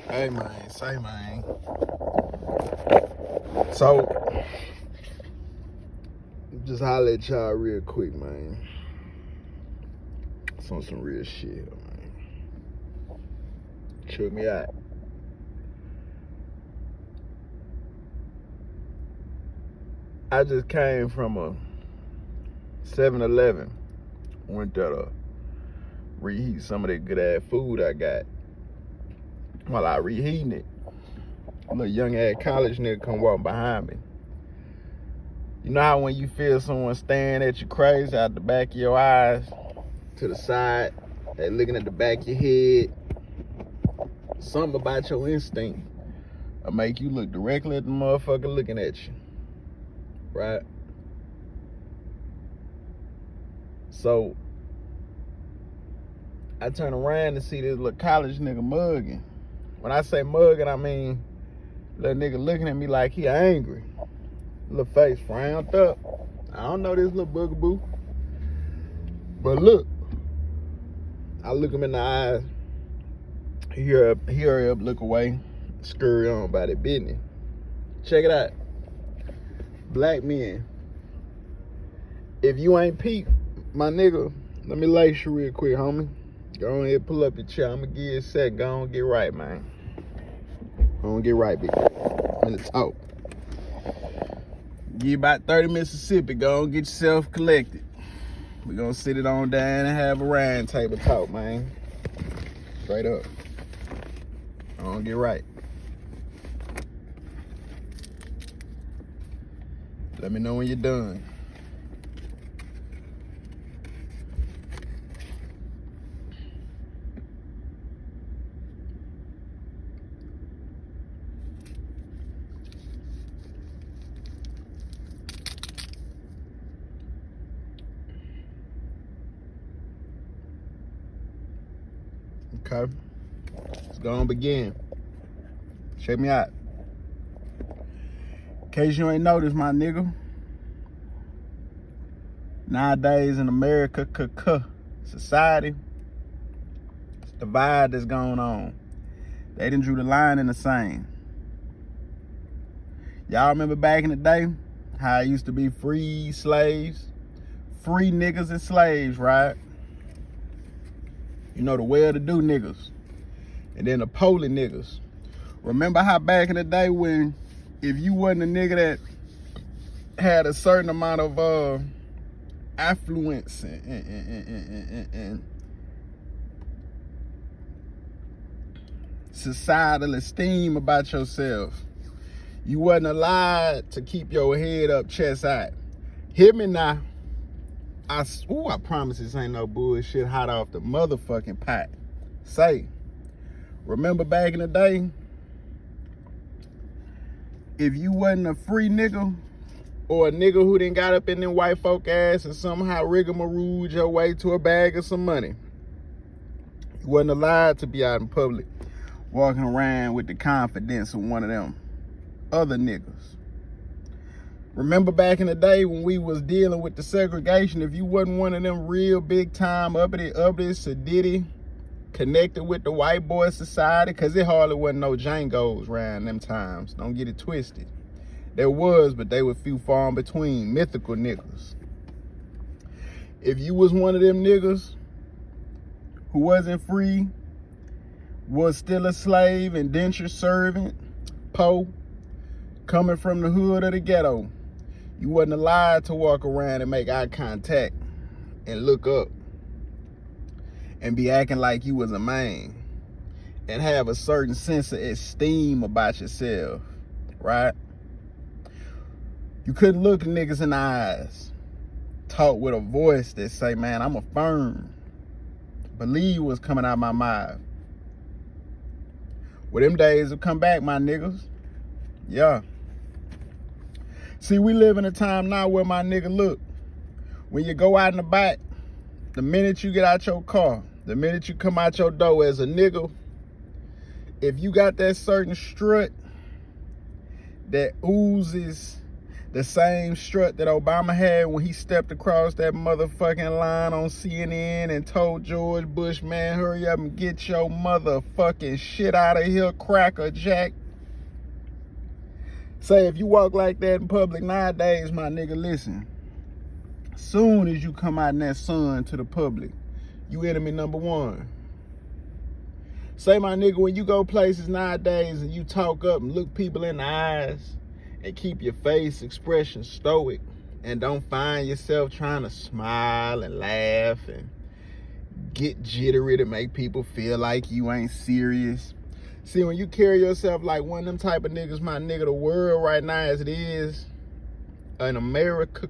Hey man, say man. So, just holler at y'all real quick, man. It's on some real shit, man. Check me out. I just came from a 7-Eleven. Went there to reheat some of that good ass food I got. While I reheating it, a little young ass college nigga come walking behind me. You know how when you feel someone staring at you crazy out the back of your eyes, to the side, they looking at the back of your head? Something about your instinct will make you look directly at the motherfucker looking at you, right? So I turn around and see this little college nigga mugging. When I say mugging, I mean little nigga looking at me like he angry. Little face frowned up. I don't know this little boogaboo. But look, I look him in the eyes. He hurry up, look away, scurry on about it business. Check it out. Black men, if you ain't peep, my nigga, let me lace you real quick, homie. Go ahead, pull up your chair. I'm gonna give you a sec. Go on, get right, man. Go on, get right, big. I'm gonna talk. Give you about 30 Mississippi. Go on, get yourself collected. We gonna sit it on down and have a round table talk, man. Straight up. Go on, get right. Let me know when you're done. Okay, let's go on begin. Check me out. In case you ain't noticed, my nigga, nowadays in America, society, it's the divide that's going on. They done drew the line in the sand. Y'all remember back in the day how it used to be free slaves, free niggas and slaves, right? You know, the well-to-do niggas, and then the poly niggas. Remember how back in the day when if you wasn't a nigga that had a certain amount of affluence and societal esteem about yourself, you wasn't allowed to keep your head up, chest out. Hear me now. I promise this ain't no bullshit, hot off the motherfucking pot. Say, remember back in the day, if you wasn't a free nigga or a nigga who done got up in them white folk ass and somehow rigmaroled your way to a bag of some money, you wasn't allowed to be out in public walking around with the confidence of one of them other niggas. Remember back in the day when we was dealing with the segregation, if you wasn't one of them real big time uppity, sedity, connected with the white boy society, cause it hardly wasn't no Django's around them times. Don't get it twisted. There was, but they were few far in between, mythical niggas. If you was one of them niggas who wasn't free, was still a slave, indentured servant, po, coming from the hood of the ghetto, you wasn't allowed to walk around and make eye contact and look up and be acting like you was a man and have a certain sense of esteem about yourself, right? You couldn't look niggas in the eyes, talk with a voice that say, man, I'm a firm. Believe what's coming out my mouth. Well, them days will come back, my niggas. Yeah. See, we live in a time now where, my nigga, look, when you go out in the back, the minute you get out your car, the minute you come out your door as a nigga, if you got that certain strut that oozes The same strut that Obama had when he stepped across that motherfucking line on CNN and told George Bush, man, hurry up and get your motherfucking shit out of here, Cracker Jack. Say, if you walk like that in public nowadays, my nigga, listen. Soon as you come out in that sun to the public, you enemy number one. Say, my nigga, when you go places nowadays and you talk up and look people in the eyes and keep your face expression stoic and don't find yourself trying to smile and laugh and get jittery to make people feel like you ain't serious. See, when you carry yourself like one of them type of niggas, my nigga, the world right now as it is, in America,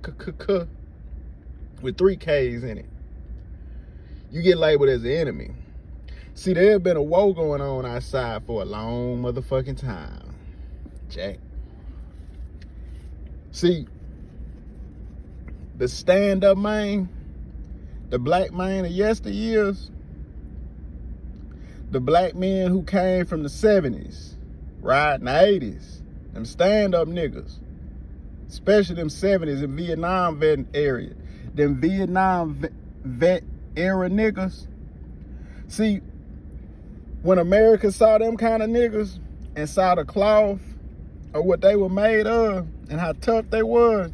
with 3 Ks in it, you get labeled as the enemy. See, there's been a war going on outside for a long motherfucking time, Jack. See, the stand-up man, the black man of yesteryears, the black men who came from the 70s, right, and the 80s, them stand-up niggas, especially them 70s in Vietnam vet area, them Vietnam vet era niggas. See, when America saw them kind of niggas and saw the cloth or what they were made of and how tough they were,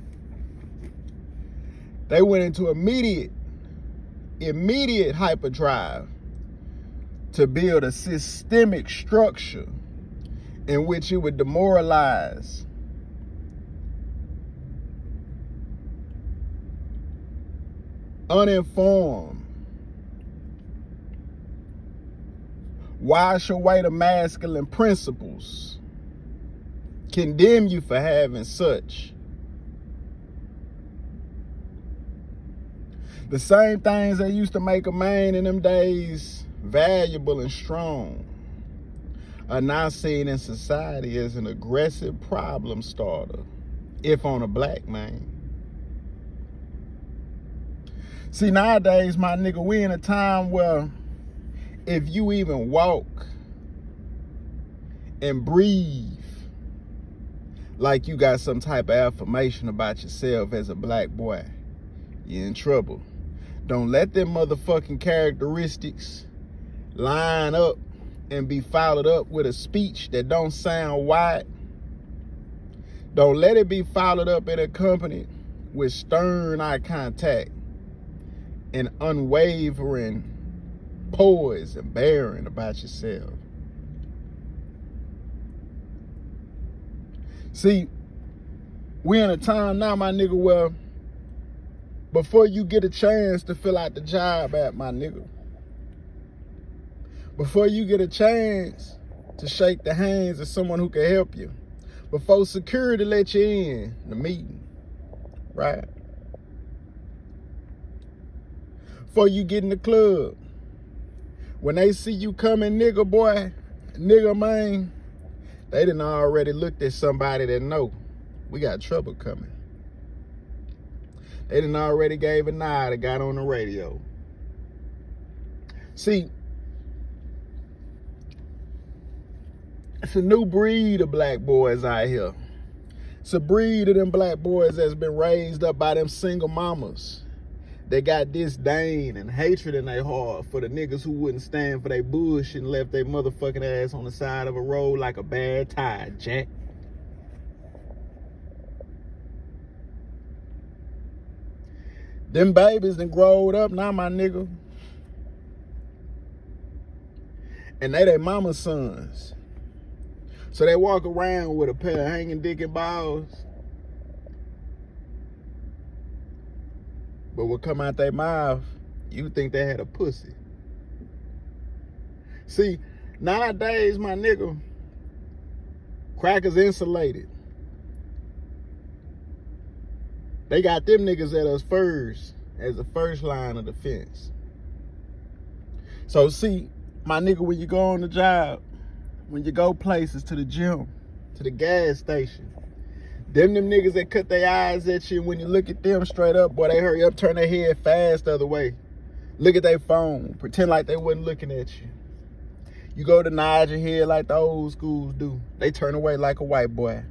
they went into immediate hyperdrive to build a systemic structure in which it would demoralize uninformed, wash away the masculine principles, condemn you for having such. The same things that used to make a man in them days valuable and strong are now seen in society as an aggressive problem starter, if on a black man. See, nowadays, my nigga, we in a time where if you even walk and breathe like you got some type of affirmation about yourself as a black boy, you're in trouble. Don't let them motherfucking characteristics line up and be followed up with a speech that don't sound white. Don't let it be followed up and accompanied with stern eye contact and unwavering poise and bearing about yourself. See, we're in a time now, my nigga, where before you get a chance to fill out the job app, my nigga, before you get a chance to shake the hands of someone who can help you, before security let you in the meeting, right? Before you get in the club, when they see you coming, nigga boy, nigga man, they done already looked at somebody that know we got trouble coming. They done already gave a nod and got on the radio. See, it's a new breed of black boys out here. It's a breed of them black boys that's been raised up by them single mamas. They got disdain and hatred in their heart for the niggas who wouldn't stand for their bullshit and left their motherfucking ass on the side of a road like a bad tide, Jack. Them babies done growed up now, my nigga. And they their mama's sons. So they walk around with a pair of hanging dick and balls. But what come out their mouth, you think they had a pussy. See, nowadays, my nigga, crackers insulated. They got them niggas at us first as the first line of defense. So see, my nigga, when you go on the job, when you go places, to the gym, to the gas station, them niggas that cut their eyes at you, when you look at them straight up, boy, they hurry up, turn their head fast the other way. Look at their phone, pretend like they wasn't looking at you. You go to nod your head like the old schools do. They turn away like a white boy.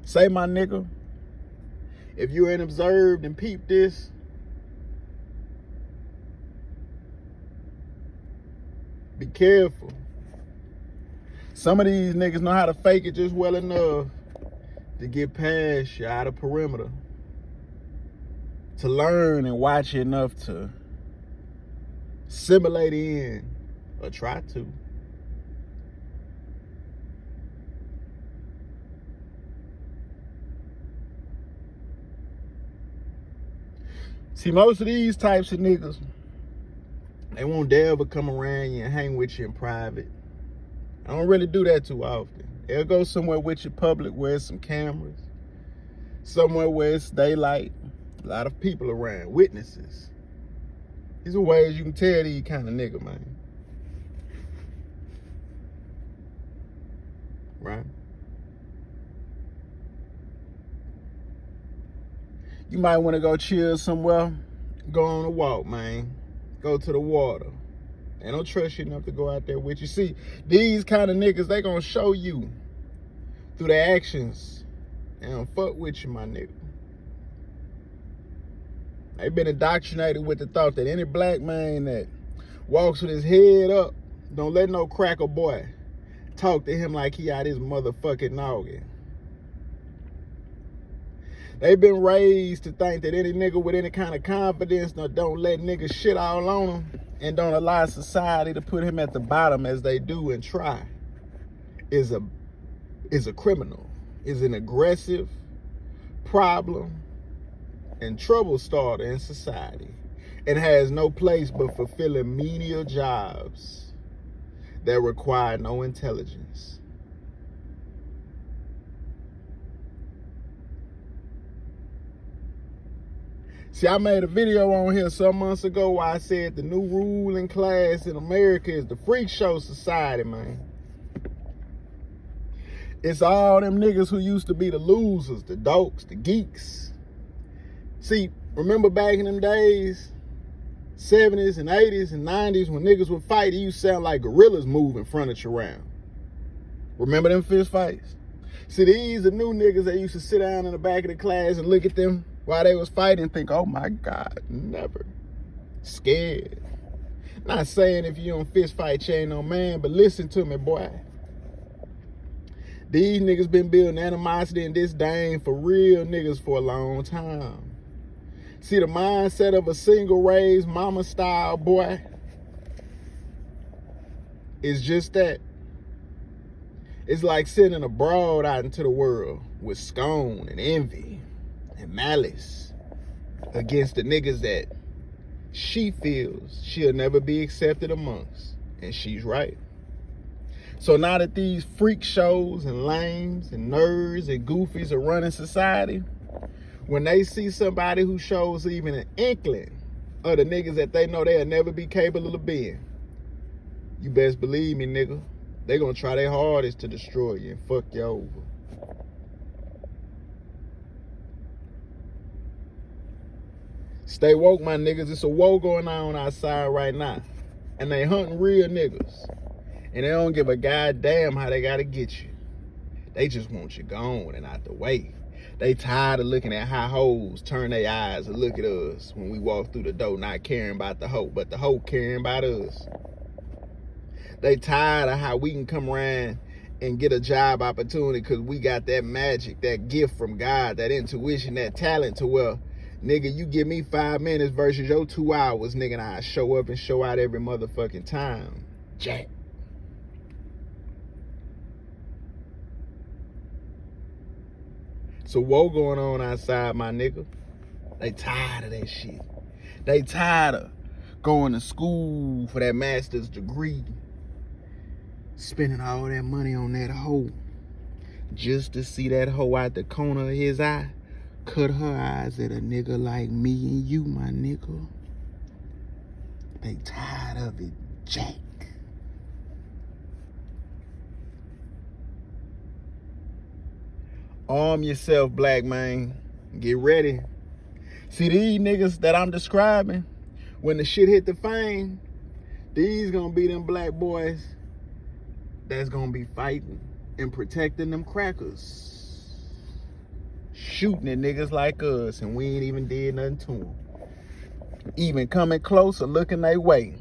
Say, my nigga, if you ain't observed and peeped this, be careful. Some of these niggas know how to fake it just well enough to get past your outer perimeter, to learn and watch enough to simulate in or try to. See, most of these types of niggas, they won't dare ever come around you and hang with you in private. I don't really do that too often. They'll go somewhere with you public where there's some cameras, somewhere where it's daylight, a lot of people around, witnesses. These are ways you can tell these kind of nigga, man. Right? You might want to go chill somewhere, go on a walk, man. Go to the water. They don't trust you enough to go out there with you. See, these kind of niggas, they gonna show you through their actions. They don't fuck with you, my nigga. They been indoctrinated with the thought that any black man that walks with his head up, don't let no cracker boy talk to him like he out his motherfucking noggin. They've been raised to think that any nigga with any kind of confidence don't let niggas shit all on him and don't allow society to put him at the bottom as they do and try is a criminal, is an aggressive problem and trouble starter in society, and has no place but fulfilling menial jobs that require no intelligence. See, I made a video on here some months ago where I said the new ruling class in America is the freak show society, man. It's all them niggas who used to be the losers, the dokes, the geeks. See, remember back in them days, 70s and 80s and 90s, when niggas would fight, it used to sound like gorillas moving furniture around. Remember them fist fights? See, these are new niggas that used to sit down in the back of the class and look at them while they was fighting and think, oh my God, never. Scared. Not saying if you don't fist fight, you ain't no man, but listen to me, boy. These niggas been building animosity and disdain for real niggas for a long time. See, the mindset of a single raised mama style boy is just that. It's like sending a broad out into the world with scorn and envy and malice against the niggas that she feels she'll never be accepted amongst. And she's right. So now that these freak shows and lames and nerds and goofies are running society, when they see somebody who shows even an inkling of the niggas that they know they'll never be capable of being, you best believe me, nigga, they gonna try their hardest to destroy you and fuck you over. Stay woke, my niggas. It's a war going on outside right now. And they hunting real niggas. And they don't give a goddamn how they gotta get you. They just want you gone and out the way. They tired of looking at how hoes turn their eyes and look at us when we walk through the door, not caring about the hoe, but the hoe caring about us. They tired of how we can come around and get a job opportunity because we got that magic, that gift from God, that intuition, that talent to where, nigga, you give me 5 minutes versus your 2 hours, nigga, and I show up and show out every motherfucking time. Jack. So woe going on outside, my nigga. They tired of that shit. They tired of going to school for that master's degree, spending all that money on that hoe, just to see that hoe out the corner of his eye cut her eyes at a nigga like me and you, my nigga. They tired of it, Jack. Arm yourself, black man. Get ready. See, these niggas that I'm describing, when the shit hit the fan, these gonna be them black boys that's gonna be fighting and protecting them crackers. shooting at niggas like us, and we ain't even did nothing to them. Even coming close or looking their way.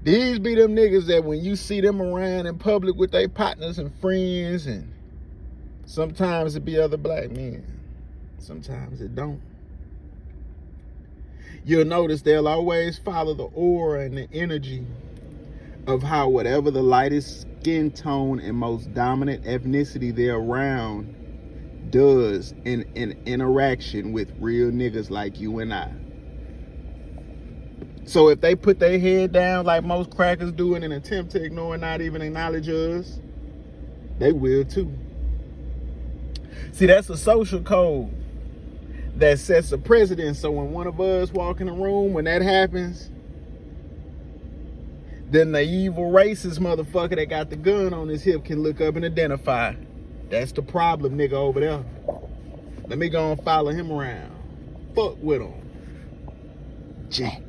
These be them niggas that when you see them around in public with their partners and friends, and sometimes it be other black men, sometimes it don't. You'll notice they'll always follow the aura and the energy of how whatever the lightest skin tone and most dominant ethnicity they're around does in interaction with real niggas like you and I. So if they put their head down like most crackers do in an attempt to ignore and not even acknowledge us, they will too. See, that's a social code that sets a precedent. So when one of us walk in the room, when that happens, then the evil racist motherfucker that got the gun on his hip can look up and identify. That's the problem, nigga, over there. Let me go and follow him around. Fuck with him. Jack.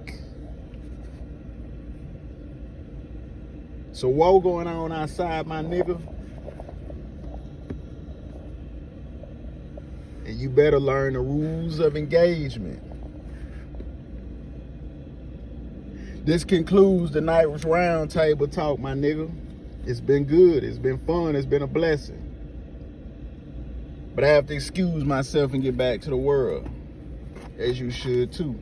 So woe going on outside, my nigga. And you better learn the rules of engagement. This concludes the night's round table talk, my nigga. It's been good. It's been fun. It's been a blessing. But I have to excuse myself and get back to the world. As you should too.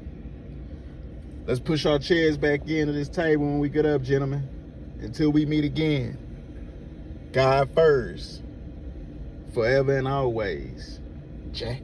Let's push our chairs back into this table when we get up, gentlemen. Until we meet again. God first. Forever and always. Jack.